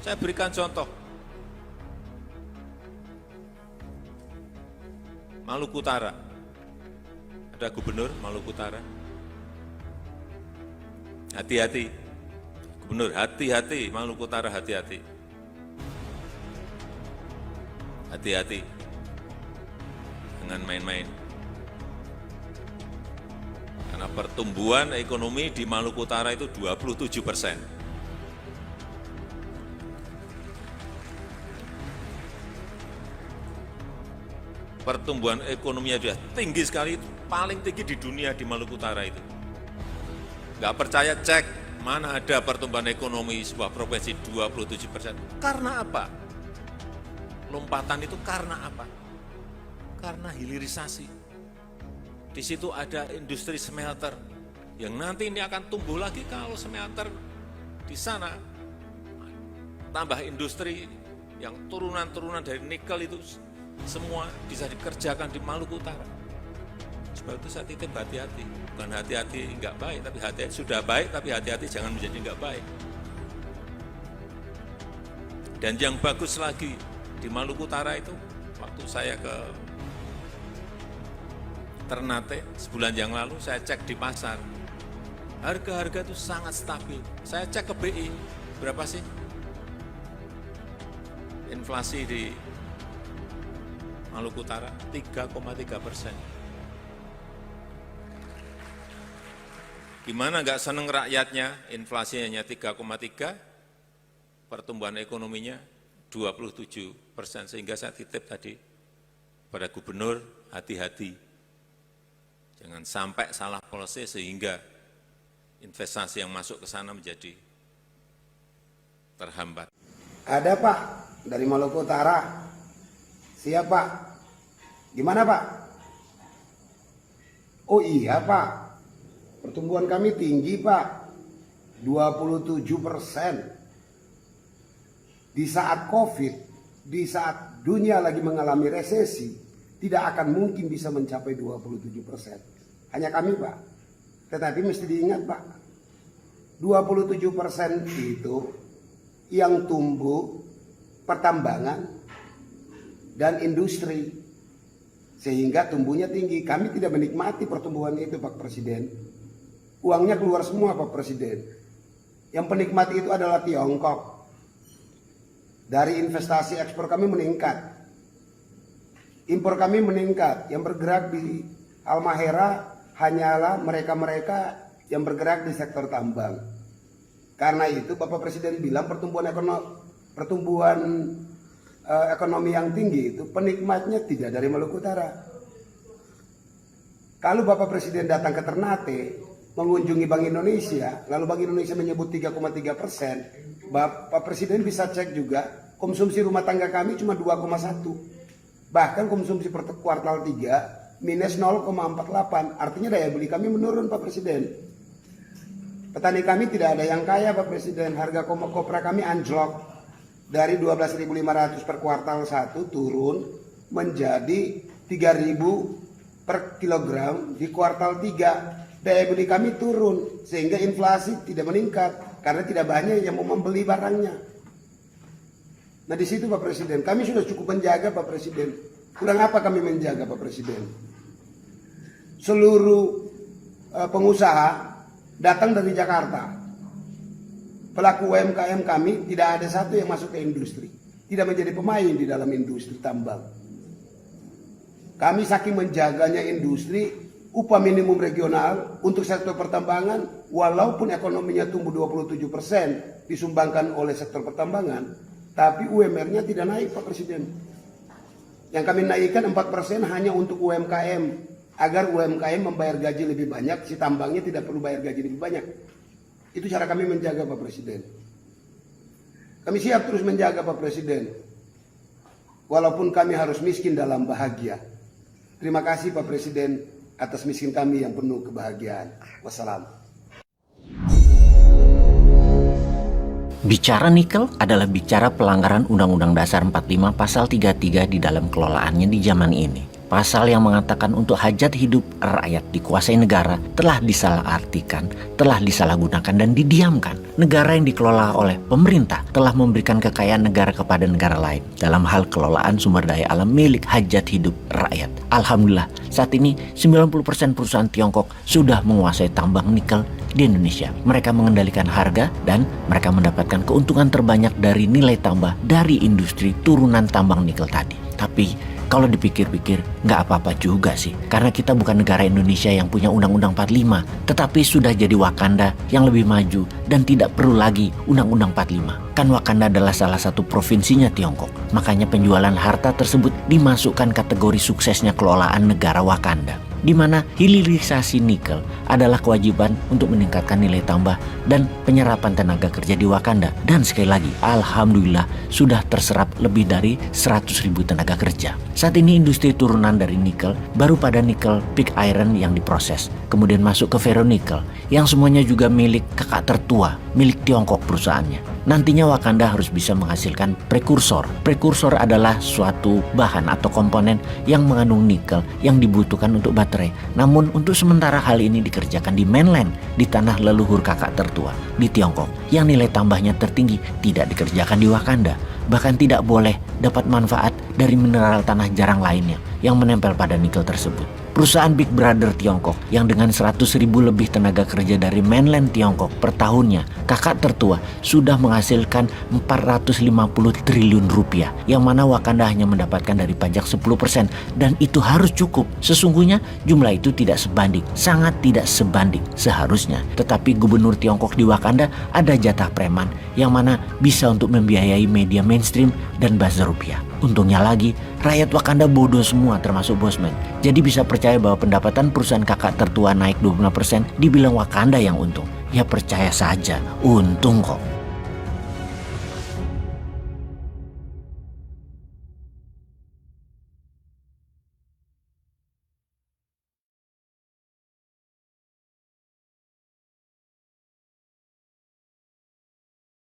Saya berikan contoh. Maluku Utara. Ada gubernur Maluku Utara. Hati-hati. Gubernur, hati-hati. Maluku Utara, hati-hati. Hati-hati dengan main-main. Karena pertumbuhan ekonomi di Maluku Utara itu 27%. Pertumbuhan ekonominya sudah tinggi sekali, paling tinggi di dunia di Maluku Utara itu. Nggak percaya, cek mana ada pertumbuhan ekonomi sebuah provinsi 27%. Karena apa? Lompatan itu karena apa? Karena hilirisasi. Di situ ada industri smelter yang nanti ini akan tumbuh lagi kalau smelter di sana tambah industri yang turunan-turunan dari nikel itu semua bisa dikerjakan di Maluku Utara. Sebab itu saya titip hati-hati, bukan hati-hati nggak baik, tapi hati-hati sudah baik, tapi hati-hati jangan menjadi nggak baik. Dan yang bagus lagi di Maluku Utara itu, waktu saya ke Ternate sebulan yang lalu, saya cek di pasar, harga-harga itu sangat stabil. Saya cek ke BI, berapa sih inflasi di Maluku Utara? 3,3%. Gimana nggak seneng rakyatnya, inflasinya hanya 3,3, pertumbuhan ekonominya 27%, sehingga saya titip tadi pada gubernur, hati-hati. Jangan sampai salah policy sehingga investasi yang masuk ke sana menjadi terhambat. Ada Pak, dari Maluku Utara. Siap Pak. Gimana Pak? Oh iya Pak, pertumbuhan kami tinggi Pak, 27%. Di saat COVID, di saat dunia lagi mengalami resesi, tidak akan mungkin bisa mencapai 27%. Hanya kami Pak. Tetapi mesti diingat Pak, 27% itu yang tumbuh pertambangan dan industri, sehingga tumbuhnya tinggi. Kami tidak menikmati pertumbuhan itu Pak Presiden. Uangnya keluar semua Pak Presiden. Yang penikmati itu adalah Tiongkok. Dari investasi ekspor kami meningkat, impor kami meningkat. Yang bergerak di Halmahera hanyalah mereka-mereka yang bergerak di sektor tambang. Karena itu Bapak Presiden bilang pertumbuhan ekonomi yang tinggi itu penikmatnya tidak dari Maluku Utara. Kalau Bapak Presiden datang ke Ternate mengunjungi Bank Indonesia, lalu Bank Indonesia menyebut 3,3%, Bapak Presiden bisa cek juga konsumsi rumah tangga kami cuma 2,1. Bahkan konsumsi per kuartal 3 minus 0,48. Artinya daya beli kami menurun Pak Presiden. Petani kami tidak ada yang kaya Pak Presiden. Harga kopra kami anjlok dari 12.500 per kuartal 1 turun menjadi 3.000 per kilogram di kuartal 3. Daya beli kami turun sehingga inflasi tidak meningkat karena tidak banyak yang mau membeli barangnya. Nah di situ Pak Presiden, kami sudah cukup menjaga Pak Presiden. Kurang apa kami menjaga Pak Presiden? Seluruh pengusaha datang dari Jakarta. Pelaku UMKM kami tidak ada satu yang masuk ke industri, tidak menjadi pemain di dalam industri tambang. Kami saking menjaganya industri, upah minimum regional untuk sektor pertambangan, walaupun ekonominya tumbuh 27% disumbangkan oleh sektor pertambangan, tapi UMR-nya tidak naik Pak Presiden. Yang kami naikkan 4% hanya untuk UMKM, agar UMKM membayar gaji lebih banyak, si tambangnya tidak perlu bayar gaji lebih banyak. Itu cara kami menjaga Pak Presiden. Kami siap terus menjaga Pak Presiden, walaupun kami harus miskin dalam bahagia. Terima kasih Pak Presiden atas miskin kami yang penuh kebahagiaan. Wassalam. Bicara nikel adalah bicara pelanggaran Undang-Undang Dasar 45 Pasal 33 di dalam kelolaannya di zaman ini. pasal yang mengatakan untuk hajat hidup rakyat dikuasai negara telah disalahartikan, telah disalahgunakan dan didiamkan. Negara yang dikelola oleh pemerintah telah memberikan kekayaan negara kepada negara lain dalam hal kelolaan sumber daya alam milik hajat hidup rakyat. Alhamdulillah, saat ini 90% perusahaan Tiongkok sudah menguasai tambang nikel di Indonesia. Mereka mengendalikan harga dan mereka mendapatkan keuntungan terbanyak dari nilai tambah dari industri turunan tambang nikel tadi. Tapi kalau dipikir-pikir nggak apa-apa juga sih. Karena kita bukan negara Indonesia yang punya Undang-Undang 45. Tetapi sudah jadi Wakanda yang lebih maju dan tidak perlu lagi Undang-Undang 45. Kan Wakanda adalah salah satu provinsinya Tiongkok. Makanya penjualan harta tersebut dimasukkan kategori suksesnya kelolaan negara Wakanda, di mana hilirisasi nikel adalah kewajiban untuk meningkatkan nilai tambah dan penyerapan tenaga kerja di Wakanda. Dan sekali lagi, alhamdulillah sudah terserap lebih dari 100.000 tenaga kerja. Saat ini industri turunan dari nikel baru pada nikel pig iron yang diproses, kemudian masuk ke ferronikel yang semuanya juga milik kakak tertua, milik Tiongkok perusahaannya. Nantinya Wakanda harus bisa menghasilkan prekursor. Prekursor adalah suatu bahan atau komponen yang mengandung nikel yang dibutuhkan untuk baterai. Namun untuk sementara hal ini dikerjakan di mainland, di tanah leluhur kakak tertua, di Tiongkok. Yang nilai tambahnya tertinggi tidak dikerjakan di Wakanda. Bahkan tidak boleh dapat manfaat dari mineral tanah jarang lainnya yang menempel pada nikel tersebut. Perusahaan Big Brother Tiongkok yang dengan 100.000 lebih tenaga kerja dari mainland Tiongkok per tahunnya, kakak tertua sudah menghasilkan 450 triliun rupiah, yang mana Wakanda hanya mendapatkan dari pajak 10%, dan itu harus cukup. Sesungguhnya jumlah itu tidak sebanding, sangat tidak sebanding seharusnya. Tetapi gubernur Tiongkok di Wakanda ada jatah preman yang mana bisa untuk membiayai media mainstream dan buzzer rupiah. Untungnya lagi, rakyat Wakanda bodoh semua termasuk Bosman. Jadi bisa percaya bahwa pendapatan perusahaan kakak tertua naik 25%, dibilang Wakanda yang untung. Ya percaya saja, untung kok.